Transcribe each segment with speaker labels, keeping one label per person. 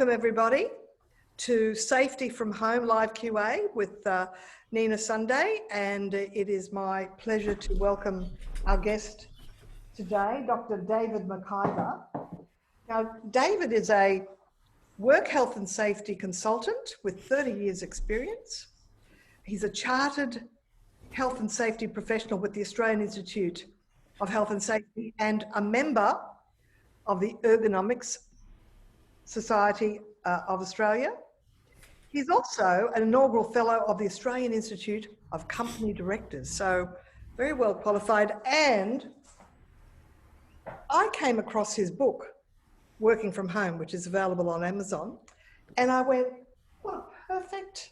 Speaker 1: Welcome everybody to Safety from Home Live QA with Nina Sunday, and it is my pleasure to welcome our guest today, Dr. David McIvor. Now, David is a work health and safety consultant with 30 years experience. He's a chartered health and safety professional with the Australian Institute of Health and Safety and a member of the Ergonomics Society of Australia. He's also an Inaugural Fellow of the Australian Institute of Company Directors, so very well qualified. And I came across his book, Working from Home, which is available on Amazon, and I went, "What a perfect,"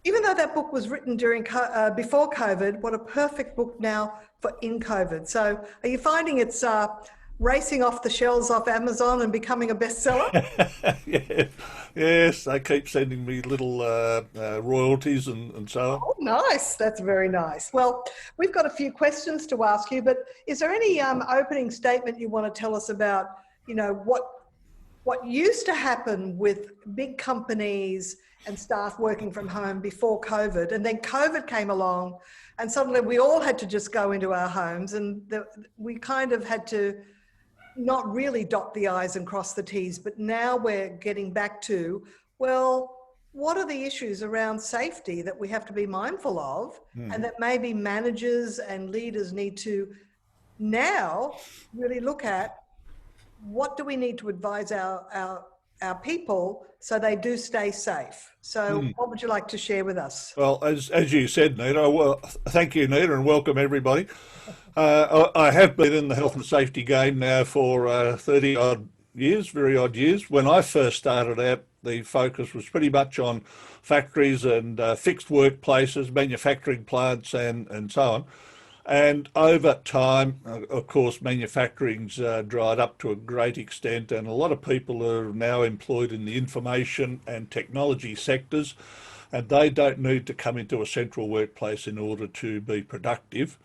Speaker 1: even though that book was written during before COVID, what a perfect book now for in COVID. So are you finding it's racing off the shelves off Amazon and becoming a bestseller?
Speaker 2: Yeah. Yes, they keep sending me little royalties and so on.
Speaker 1: Oh, nice. That's very nice. Well, we've got a few questions to ask you, but is there any opening statement you want to tell us about, you know, what used to happen with big companies and staff working from home before COVID, and then COVID came along and suddenly we all had to just go into our homes, and we kind of had to not really dot the I's and cross the T's, but now we're getting back to, well, what are the issues around safety that we have to be mindful of, and that maybe managers and leaders need to now really look at? What do we need to advise our people so they do stay safe? So what would you like to share with us?
Speaker 2: Well, as you said, Nita, well, thank you, Nita, and welcome everybody. I have been in the health and safety game now for 30 odd years, very odd years. When I first started out, the focus was pretty much on factories and fixed workplaces, manufacturing plants and so on. And over time, of course, manufacturing's dried up to a great extent, and a lot of people are now employed in the information and technology sectors, and they don't need to come into a central workplace in order to be productive.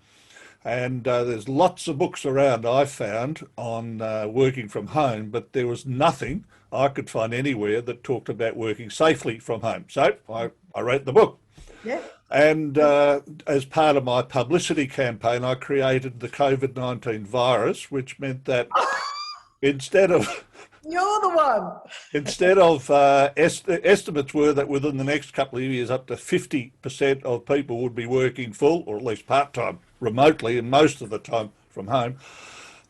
Speaker 2: And there's lots of books around, I found, on working from home, but there was nothing I could find anywhere that talked about working safely from home. So I wrote the book.
Speaker 1: Yeah.
Speaker 2: And as part of my publicity campaign, I created the COVID-19 virus, which meant that instead of
Speaker 1: You're the one.
Speaker 2: estimates were that within the next couple of years, up to 50% of people would be working full or at least part-time remotely, and most of the time from home.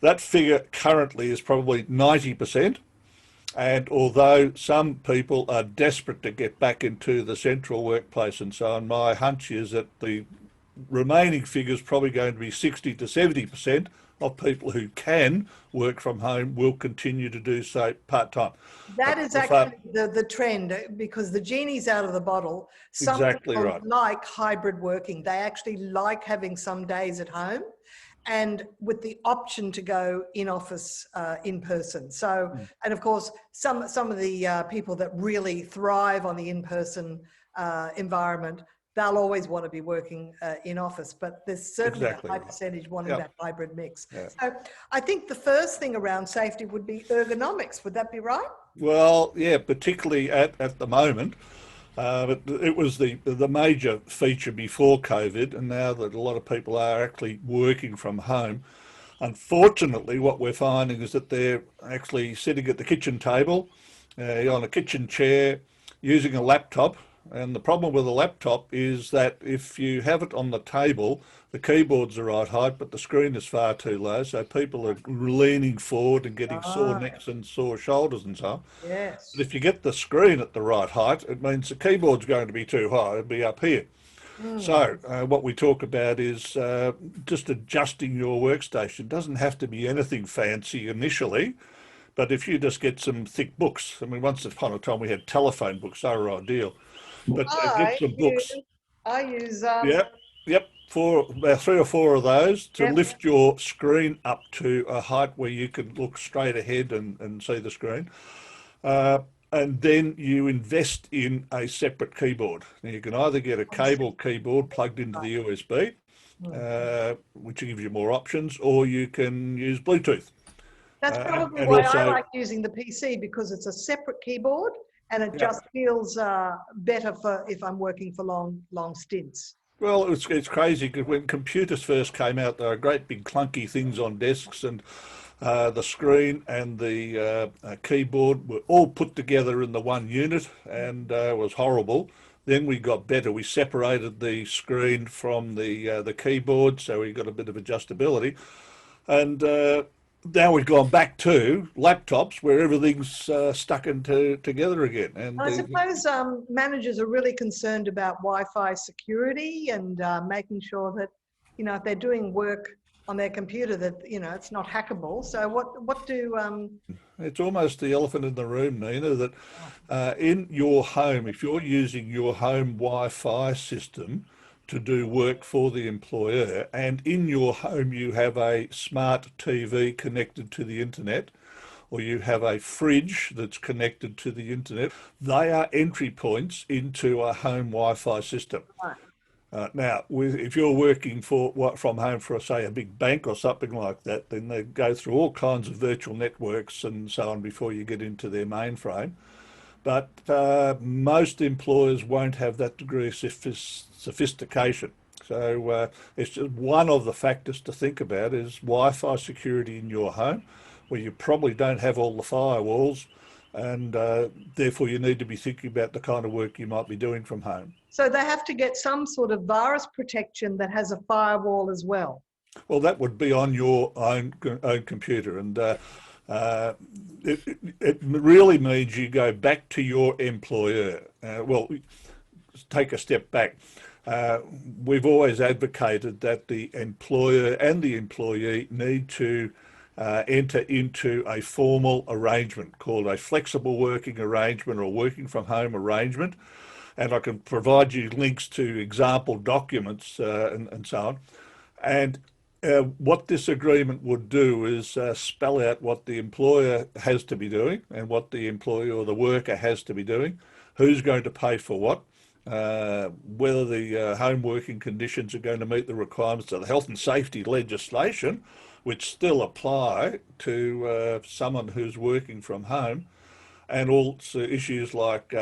Speaker 2: That figure currently is probably 90%. And although some people are desperate to get back into the central workplace and so on, my hunch is that the remaining figure is probably going to be 60 to 70% of people who can work from home will continue to do so part-time.
Speaker 1: That is actually the trend, because the genie's out of the bottle. Some
Speaker 2: Exactly
Speaker 1: people
Speaker 2: right.
Speaker 1: like hybrid working. They actually like having some days at home and with the option to go in office in person. So, and of course, some of the people that really thrive on the in-person environment, they'll always want to be working in office, but there's certainly a high percentage wanting that hybrid mix.
Speaker 2: Yeah.
Speaker 1: So I think the first thing around safety would be ergonomics. Would that be right?
Speaker 2: Well, yeah, particularly at the moment. But it was the major feature before COVID, and now that a lot of people are actually working from home, unfortunately what we're finding is that they're actually sitting at the kitchen table, on a kitchen chair, using a laptop. And the problem with a laptop is that if you have it on the table, the keyboard's the right height, but the screen is far too low. So people are leaning forward and getting sore necks and sore shoulders and so on.
Speaker 1: Yes.
Speaker 2: But if you get the screen at the right height, it means the keyboard's going to be too high. It'll be up here. So what we talk about is just adjusting your workstation. It doesn't have to be anything fancy initially, but if you just get some thick books, I mean, once upon a time we had telephone books, they were ideal. But get some books.
Speaker 1: I use
Speaker 2: Yep. About 3 or 4 of those to lift your screen up to a height where you can look straight ahead and see the screen. And then you invest in a separate keyboard. Now you can either get a cable keyboard plugged into the USB, which gives you more options, or you can use Bluetooth.
Speaker 1: That's probably
Speaker 2: and
Speaker 1: why I
Speaker 2: also,
Speaker 1: like using the PC, because it's a separate keyboard and it
Speaker 2: yeah.
Speaker 1: just feels better for if I'm working for long stints.
Speaker 2: Well, it's crazy because when computers first came out, they were great big clunky things on desks, and the screen and the keyboard were all put together in the one unit, and it was horrible. Then we got better. We separated the screen from the keyboard, so we got a bit of adjustability. And now we've gone back to laptops where everything's stuck into together again. And
Speaker 1: I suppose managers are really concerned about Wi-Fi security and making sure that, if they're doing work on their computer, that, it's not hackable. So what do...
Speaker 2: it's almost the elephant in the room, Nina, that in your home, if you're using your home Wi-Fi system to do work for the employer, and in your home you have a smart TV connected to the internet, or you have a fridge that's connected to the internet, they are entry points into a home Wi-Fi system. Now, if you're working from home for, say, a big bank or something like that, then they go through all kinds of virtual networks and so on before you get into their mainframe. But most employers won't have that degree of sophistication. So it's just one of the factors to think about is Wi-Fi security in your home, where you probably don't have all the firewalls, and therefore you need to be thinking about the kind of work you might be doing from home.
Speaker 1: So they have to get some sort of virus protection that has a firewall as well.
Speaker 2: Well, that would be on your own computer, and it really means you go back to your employer. Well, take a step back. We've always advocated that the employer and the employee need to enter into a formal arrangement called a flexible working arrangement or working from home arrangement. And I can provide you links to example documents and so on. And what this agreement would do is spell out what the employer has to be doing and what the employee or the worker has to be doing, who's going to pay for what, whether the home working conditions are going to meet the requirements of the health and safety legislation, which still apply to someone who's working from home, and also issues like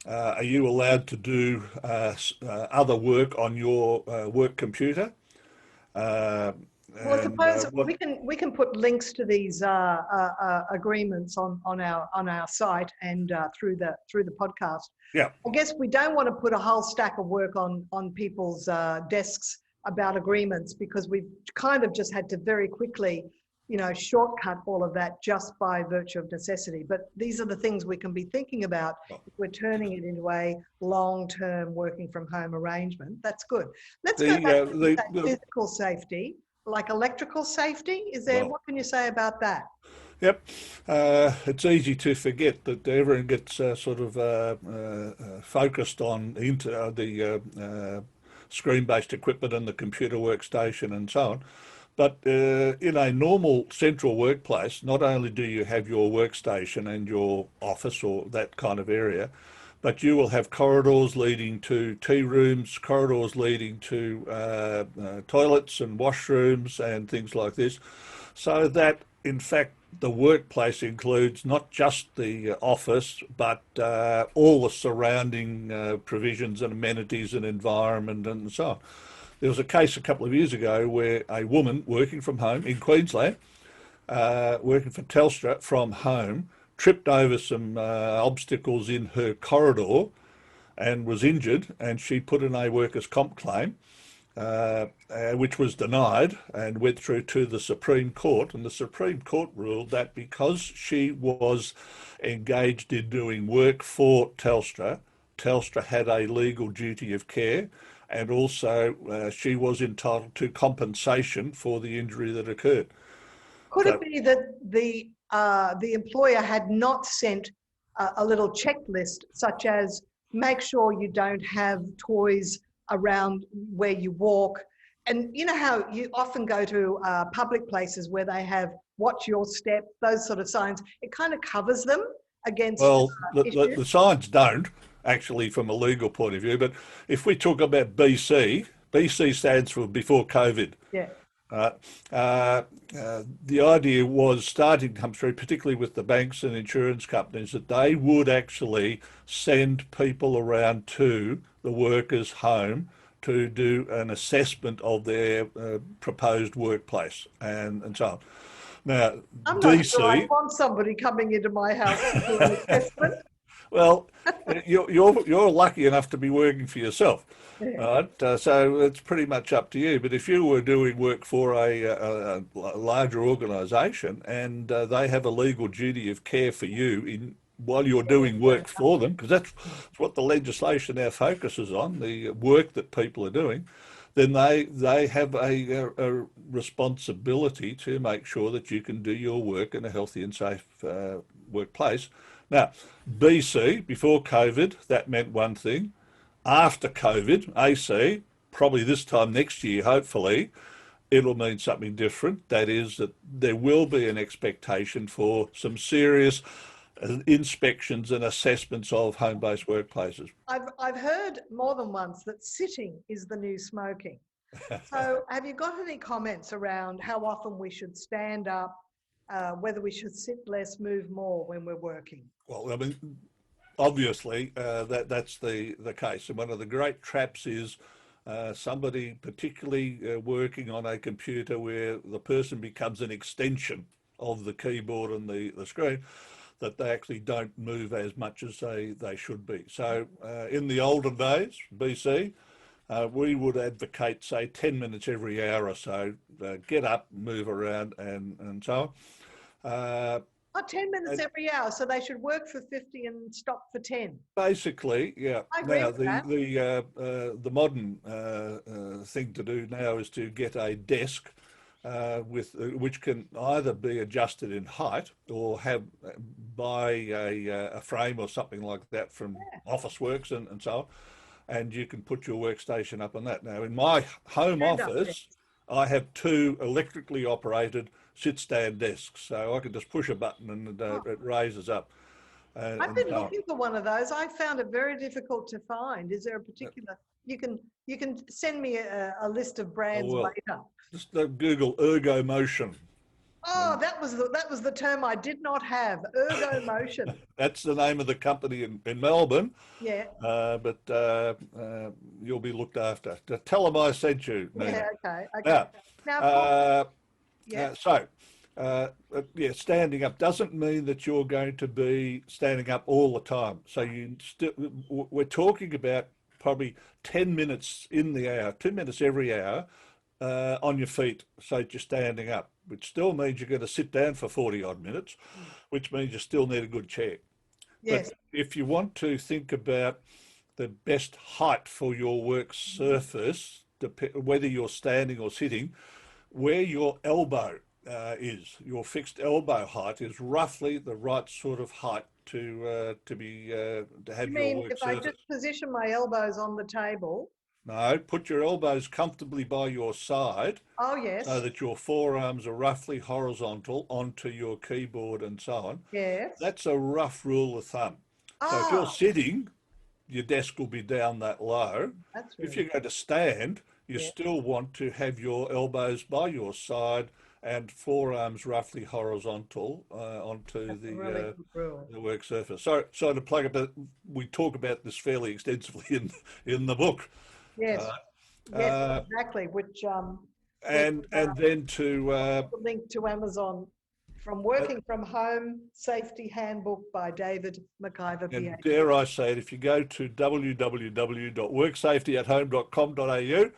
Speaker 2: are you allowed to do other work on your work computer?
Speaker 1: Well, I suppose we can put links to these agreements on our site and through the podcast.
Speaker 2: Yeah.
Speaker 1: I guess we don't want to put a whole stack of work on people's desks about agreements, because we've kind of just had to very quickly, shortcut all of that just by virtue of necessity. But these are the things we can be thinking about if we're turning it into a long-term working from home arrangement. That's good. Let's go back to physical safety, like electrical safety. What can you say about that?
Speaker 2: Yep. It's easy to forget that everyone gets sort of focused on the screen-based equipment and the computer workstation and so on. But in a normal central workplace, not only do you have your workstation and your office or that kind of area, but you will have corridors leading to tea rooms, corridors leading to toilets and washrooms and things like this. So that, in fact, the workplace includes not just the office, but all the surrounding provisions and amenities and environment and so on. There was a case a couple of years ago where a woman working from home in Queensland, working for Telstra from home, tripped over some obstacles in her corridor and was injured, and she put in a workers' comp claim, which was denied and went through to the Supreme Court. And the Supreme Court ruled that because she was engaged in doing work for Telstra, Telstra had a legal duty of care, and also she was entitled to compensation for the injury that occurred.
Speaker 1: Could it be that the employer had not sent a little checklist, such as make sure you don't have toys around where you walk? And you know how you often go to public places where they have watch your step, those sort of signs. It kind of covers them against
Speaker 2: the signs don't, actually, from a legal point of view. But if we talk about BC stands for before COVID.
Speaker 1: Yeah.
Speaker 2: Uh, uh, the idea was starting to come through, particularly with the banks and insurance companies, that they would actually send people around to the workers' home to do an assessment of their proposed workplace and so on. Now,
Speaker 1: I'm not sure I
Speaker 2: DC,
Speaker 1: want somebody coming into my house to do an assessment.
Speaker 2: well, you're lucky enough to be working for yourself,
Speaker 1: Yeah.
Speaker 2: right? So it's pretty much up to you. But if you were doing work for a larger organisation and they have a legal duty of care for you in while you're doing work for them, because that's what the legislation now focuses on, the work that people are doing, then they have a responsibility to make sure that you can do your work in a healthy and safe workplace. Now, BC, before COVID, that meant one thing. After COVID, AC, probably this time next year, hopefully, it'll mean something different. That is that there will be an expectation for some serious inspections and assessments of home-based workplaces.
Speaker 1: I've heard more than once that sitting is the new smoking. So have you got any comments around how often we should stand up, whether we should sit less, move more when we're working?
Speaker 2: Well, I mean, obviously, that's the case. And one of the great traps is somebody particularly working on a computer where the person becomes an extension of the keyboard and the screen, that they actually don't move as much as they should be. So in the olden days, BC, we would advocate, say, 10 minutes every hour or so, get up, move around and so on.
Speaker 1: 10 minutes every hour, so they should work for 50 and stop for 10.
Speaker 2: Basically, yeah.
Speaker 1: I agree
Speaker 2: Now,
Speaker 1: with that.
Speaker 2: the modern thing to do now is to get a desk which can either be adjusted in height or have buy a frame or something like that from Officeworks and so on, and you can put your workstation up on that. Now, in my home office, I have two electrically operated sit-stand desks, so I can just push a button and it raises up.
Speaker 1: I've been looking for one of those. I found it very difficult to find. Is there a particular? You can send me a list of brands later.
Speaker 2: Just Google Ergomotion.
Speaker 1: Oh, that was the term I did not have. Ergomotion.
Speaker 2: That's the name of the company in Melbourne.
Speaker 1: Yeah.
Speaker 2: But you'll be looked after. Tell them I sent you, Nina.
Speaker 1: Yeah. Okay.
Speaker 2: Now, standing up doesn't mean that you're going to be standing up all the time. So we're talking about probably 10 minutes in the hour, 2 minutes every hour on your feet, so that you're standing up, which still means you're going to sit down for 40 odd minutes, which means you still need a good chair.
Speaker 1: Yes.
Speaker 2: But if you want to think about the best height for your work surface, whether you're standing or sitting, where your elbow your fixed elbow height is roughly the right sort of height to have your work surface.
Speaker 1: You mean if I just position my elbows on the table?
Speaker 2: No, put your elbows comfortably by your side.
Speaker 1: Oh, yes.
Speaker 2: So that your forearms are roughly horizontal onto your keyboard and so on.
Speaker 1: Yes.
Speaker 2: That's a rough rule of thumb. So if you're sitting, your desk will be down that low. If you're going to stand, you still want to have your elbows by your side and forearms roughly horizontal onto the work surface. So to plug it, but we talk about this fairly extensively in the book.
Speaker 1: Yes. Yes, exactly. Which
Speaker 2: and then to
Speaker 1: link to Amazon from Working From Home Safety Handbook by David McIvor Ph.D.
Speaker 2: And dare I say it, if you go to www.worksafetyathome.com.au,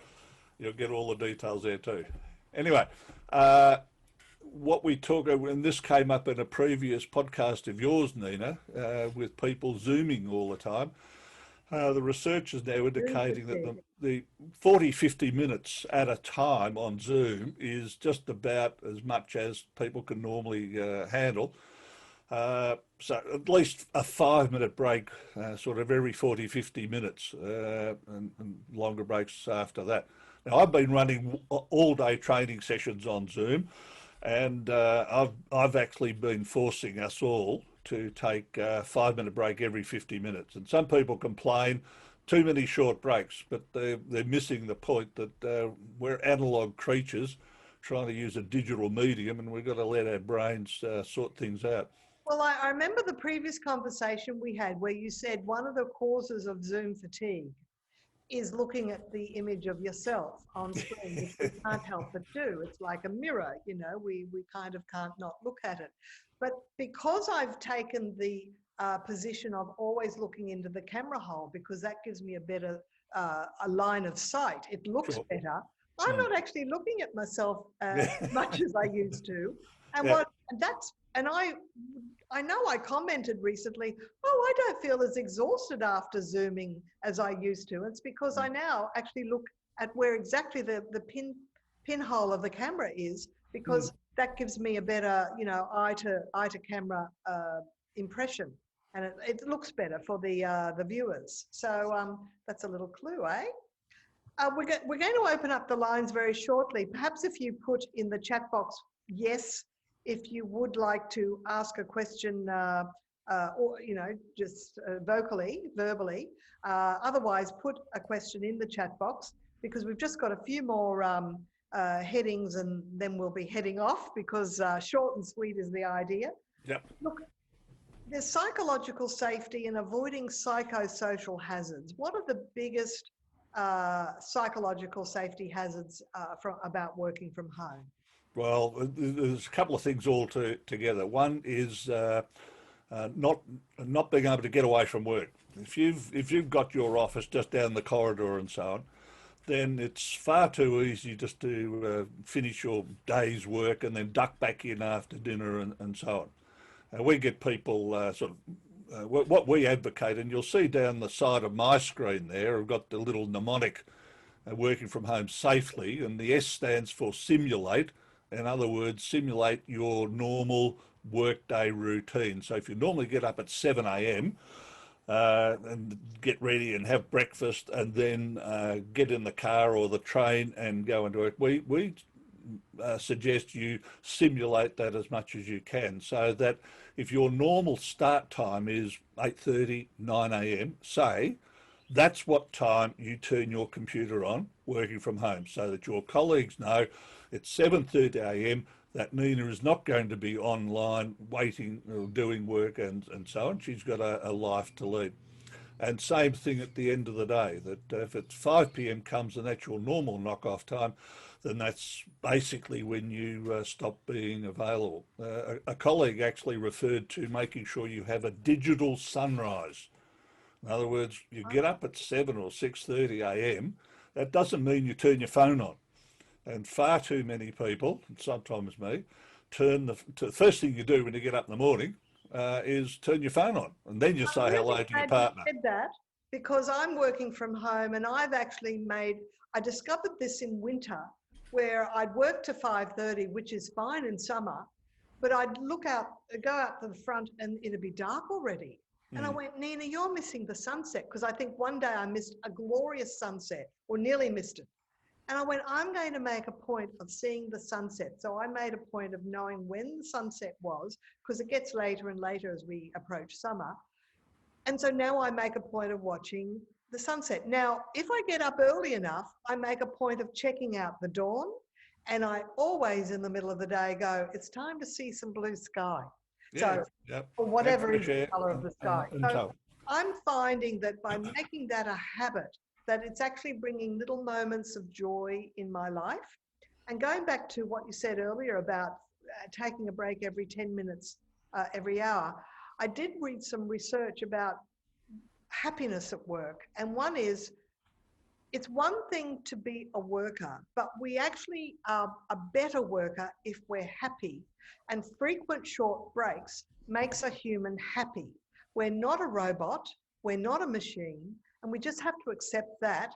Speaker 2: you'll get all the details there too. Anyway, what we talk, and this came up in a previous podcast of yours, Nina, with people Zooming all the time. The research is now indicating that the 40, 50 minutes at a time on Zoom is just about as much as people can normally handle. So at least a 5-minute break, sort of every 40, 50 minutes, and longer breaks after that. Now, I've been running all-day training sessions on Zoom, and I've actually been forcing us all to take a 5-minute break every 50 minutes. And some people complain too many short breaks, but they're missing the point that we're analog creatures trying to use a digital medium, and we've got to let our brains sort things out.
Speaker 1: Well, I remember the previous conversation we had where you said one of the causes of Zoom fatigue is looking at the image of yourself on screen, which we can't help but do. It's like a mirror, you know, we kind of can't not look at it. But because I've taken the position of always looking into the camera hole, because that gives me a better a line of sight, it looks
Speaker 2: Sure.
Speaker 1: better. I'm not actually looking at myself as much as I used to. And
Speaker 2: Yeah.
Speaker 1: I know I commented recently, oh, I don't feel as exhausted after Zooming as I used to. It's because I now actually look at where exactly the pinhole of the camera is, because that gives me a better, you know, eye to camera impression, and it looks better for the viewers. So that's a little clue, eh? We're going to open up the lines very shortly. Perhaps if you put in the chat box, yes, if you would like to ask a question, or, you know, just verbally. Otherwise, put a question in the chat box, because we've just got a few more headings, and then we'll be heading off, because short and sweet is the idea.
Speaker 2: Yep.
Speaker 1: Look, there's psychological safety and avoiding psychosocial hazards. What are the biggest psychological safety hazards about working from home?
Speaker 2: Well, there's a couple of things all together. One is not being able to get away from work. If you've got your office just down the corridor and so on, then it's far too easy just to finish your day's work and then duck back in after dinner and so on. We get people what we advocate, and you'll see down the side of my screen there, I've got the little mnemonic, working from home safely, and the S stands for simulate. In other words, simulate your normal workday routine. So if you normally get up at 7 a.m. And get ready and have breakfast, and then get in the car or the train and go into work, we suggest you simulate that as much as you can, so that if your normal start time is 8:30, 9 a.m, say, that's what time you turn your computer on working from home, so that your colleagues know it's 7:30 a.m, that Nina is not going to be online waiting or doing work and so on. She's got a life to lead. And same thing at the end of the day, that if it's 5 p.m. comes and that's your normal knock-off time, then that's basically when you stop being available. A colleague actually referred to making sure you have a digital sunrise. In other words, you get up at 7 or 6:30 a.m, that doesn't mean you turn your phone on. And far too many people, and sometimes me, the first thing you do when you get up in the morning is turn your phone on, and then you say hello to your partner.
Speaker 1: You said that, because I'm working from home, and I discovered this in winter, where I'd work to 5:30, which is fine in summer, but I'd go out to the front and it'd be dark already. And I went, Nina, you're missing the sunset, because I think one day I missed a glorious sunset, or nearly missed it. And I went, I'm going to make a point of seeing the sunset. So I made a point of knowing when the sunset was, because it gets later and later as we approach summer. And so now I make a point of watching the sunset. Now, if I get up early enough, I make a point of checking out the dawn. And I always, in the middle of the day, go, it's time to see some blue sky.
Speaker 2: Yeah,
Speaker 1: or whatever is the colour of the sky.
Speaker 2: So
Speaker 1: I'm finding that by making that a habit, that it's actually bringing little moments of joy in my life. And going back to what you said earlier about taking a break every 10 minutes, every hour, I did read some research about happiness at work. And one is, it's one thing to be a worker, but we actually are a better worker if we're happy. And frequent short breaks makes a human happy. We're not a robot, we're not a machine, and we just have to accept that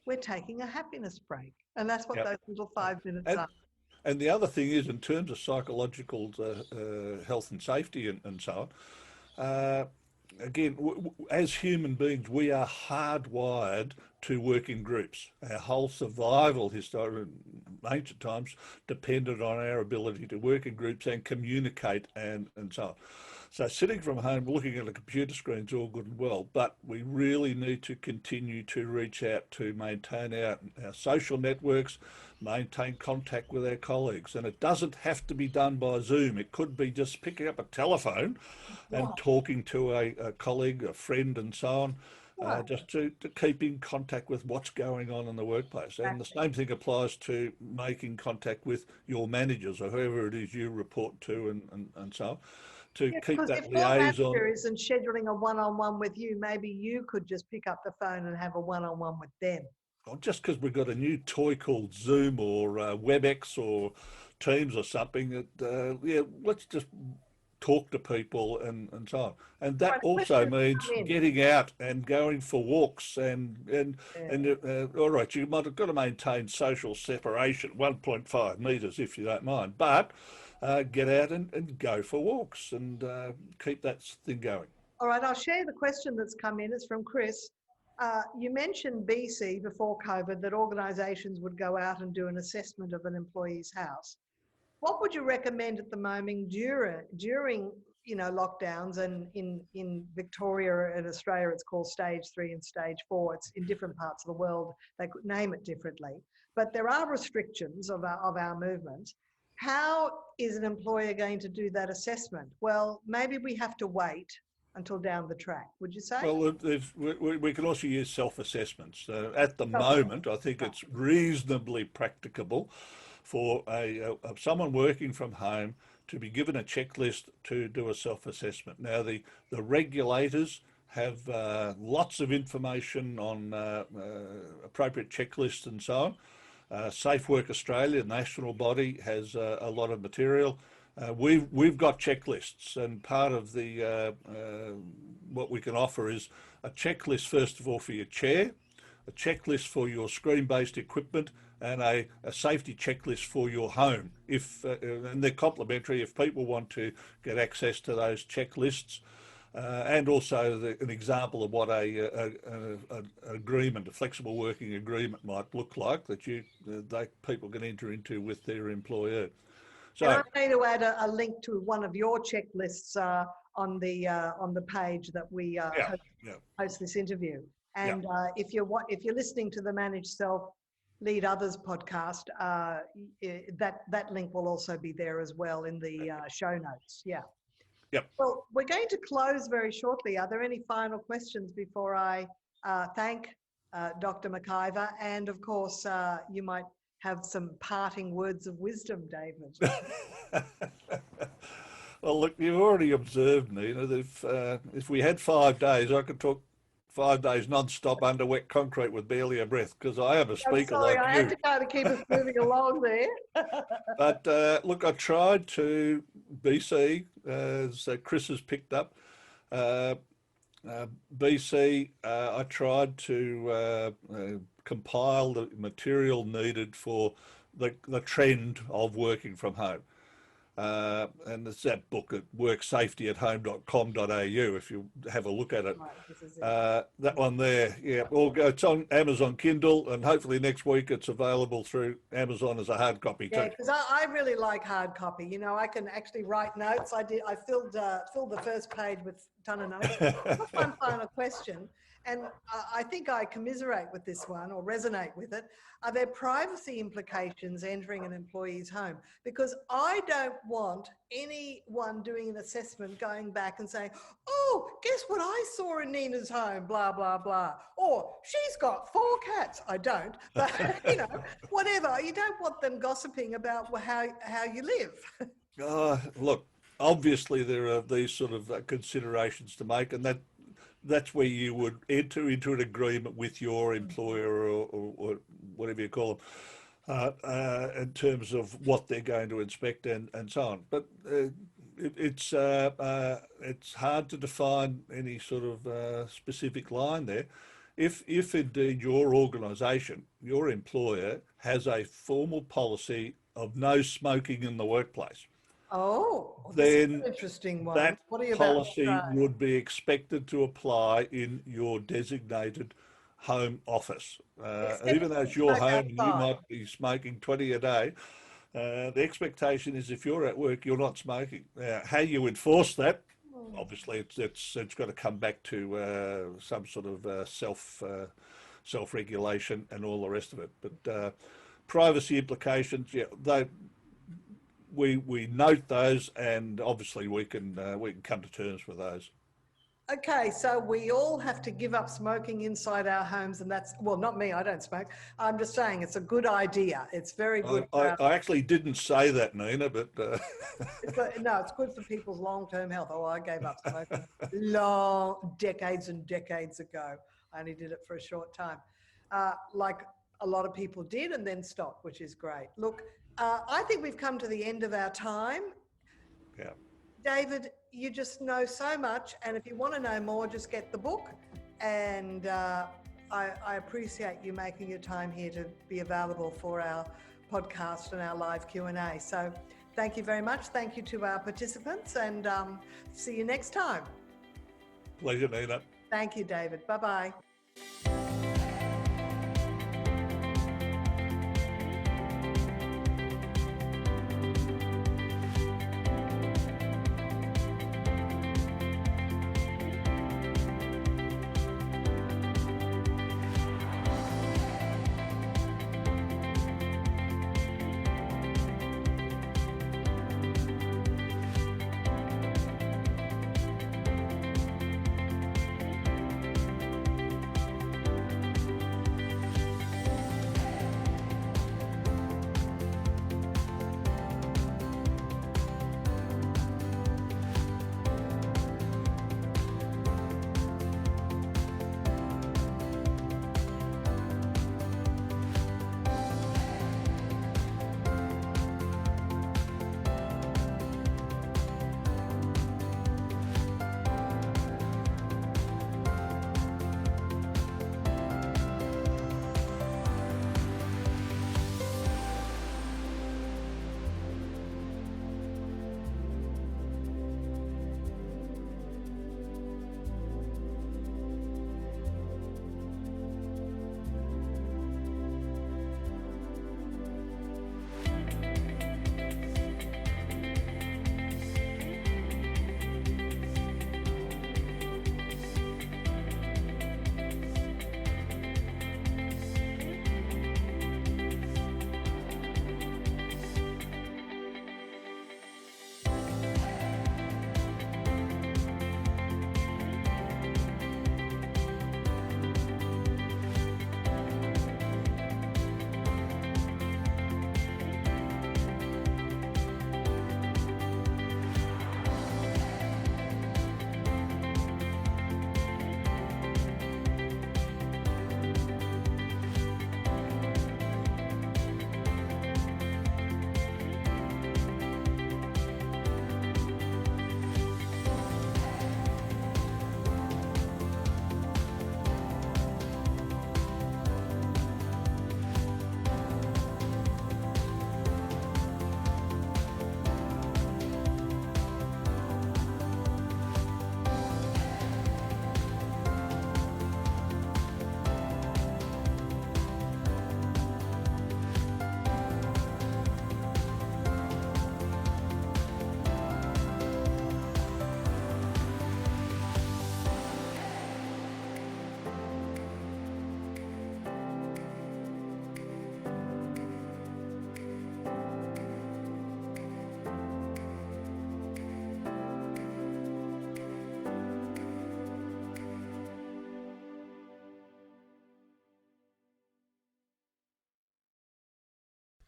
Speaker 1: we're taking a happiness break. And that's what those little 5 minutes are.
Speaker 2: And the other thing is, in terms of psychological health and safety and so on, again, as human beings, we are hardwired to work in groups. Our whole survival, historic, ancient times, depended on our ability to work in groups and communicate and so on. So sitting from home, looking at a computer screen is all good and well, but we really need to continue to reach out to maintain our social networks, maintain contact with our colleagues. And it doesn't have to be done by Zoom. It could be just picking up a telephone and talking to a colleague, a friend and so on. Just to keep in contact with what's going on in the workplace. And the same thing applies to making contact with your managers or whoever it is you report to and so on, to keep that
Speaker 1: if your manager
Speaker 2: liaison.
Speaker 1: isn't scheduling a one-on-one with you, maybe you could just pick up the phone and have a one-on-one with them.
Speaker 2: Well, just because we've got a new toy called Zoom or WebEx or Teams or something, that let's just talk to people and so on. And that also means getting out and going for walks and all right, you might have got to maintain social separation, 1.5 metres if you don't mind, but get out and go for walks and keep that thing going.
Speaker 1: All right, I'll share the question that's come in. It's from Chris. You mentioned BC before COVID that organisations would go out and do an assessment of an employee's house. What would you recommend at the moment during lockdowns, and in Victoria and Australia it's called stage 3 and stage 4. It's in different parts of the world, they could name it differently, but there are restrictions of our movement. How is an employer going to do that assessment? Well, maybe we have to wait until down the track, would you say?
Speaker 2: Well, we can also use self-assessments. At the moment, I think it's reasonably practicable for someone working from home to be given a checklist to do a self-assessment. Now, the regulators have lots of information on appropriate checklists and so on. Safe Work Australia, national body, has a lot of material. We've got checklists, and part of the what we can offer is a checklist, first of all, for your chair, a checklist for your screen-based equipment, and a safety checklist for your home. And they're complementary if people want to get access to those checklists, and also an example of what an agreement, a flexible working agreement, might look like that people can enter into with their employer. So,
Speaker 1: and I'm going to add a link to one of your checklists on the page that we host this interview. And if you're listening to the Manage Self, Lead Others podcast, that link will also be there as well in the show notes. Yeah.
Speaker 2: Yep.
Speaker 1: Well, we're going to close very shortly. Are there any final questions before I thank Dr. McIvor? And of course, you might have some parting words of wisdom, David.
Speaker 2: Well, look, you've already observed, Nina, that if we had 5 days, I could talk 5 days non-stop under wet concrete with barely a breath, because I am a speaker like you.
Speaker 1: I had to kind of keep us moving along there.
Speaker 2: But look, I tried to, BC, as Chris has picked up, BC, I tried to compile the material needed for the trend of working from home. And it's that book at worksafetyathome.com.au if you have a look at it. Right, that one there, it's on Amazon Kindle, and hopefully next week it's available through Amazon as a hard copy too.
Speaker 1: Yeah, because I really like hard copy. You know, I can actually write notes. I filled the first page with a ton of notes. One final question, and I think I commiserate with this one or resonate with it. Are there privacy implications entering an employee's home? Because I don't want anyone doing an assessment going back and saying, oh, guess what I saw in Nina's home, blah, blah, blah. Or she's got 4 cats. I don't, but whatever. You don't want them gossiping about how you live.
Speaker 2: Look, obviously there are these sort of considerations to make, and that's where you would enter into an agreement with your employer or whatever you call them, in terms of what they're going to inspect and so on. But it's hard to define any sort of specific line there. If indeed your organisation, your employer, has a formal policy of no smoking in the workplace, then
Speaker 1: an interesting one.
Speaker 2: That policy would be expected to apply in your designated home office.
Speaker 1: Except
Speaker 2: Even though it's your
Speaker 1: smoke
Speaker 2: home and you
Speaker 1: outside.
Speaker 2: might be smoking 20 a day, the expectation is if you're at work, you're not smoking. How you enforce that, obviously, it's got to come back to some sort of self-regulation and all the rest of it. But privacy implications, yeah, we note those, and obviously we can come to terms with those.
Speaker 1: Okay, so we all have to give up smoking inside our homes, and that's, well, not me, I don't smoke. I'm just saying it's a good idea. It's very good.
Speaker 2: I actually didn't say that, Nina, but
Speaker 1: No, it's good for people's long-term health. Oh, I gave up smoking decades and decades ago. I only did it for a short time, like a lot of people did, and then stopped, which is great. Look, I think we've come to the end of our time.
Speaker 2: yeah.
Speaker 1: David, you just know so much, and if you want to know more, just get the book. And I appreciate you making your time here to be available for our podcast and our live Q&A. So thank you very much. Thank you to our participants, and see you next time.
Speaker 2: Pleasure, Nina.
Speaker 1: Thank you, David. Bye-bye.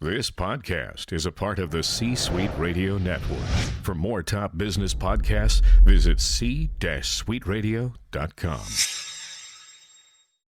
Speaker 3: This podcast is a part of the C-Suite Radio Network. For more top business podcasts, visit c-suiteradio.com.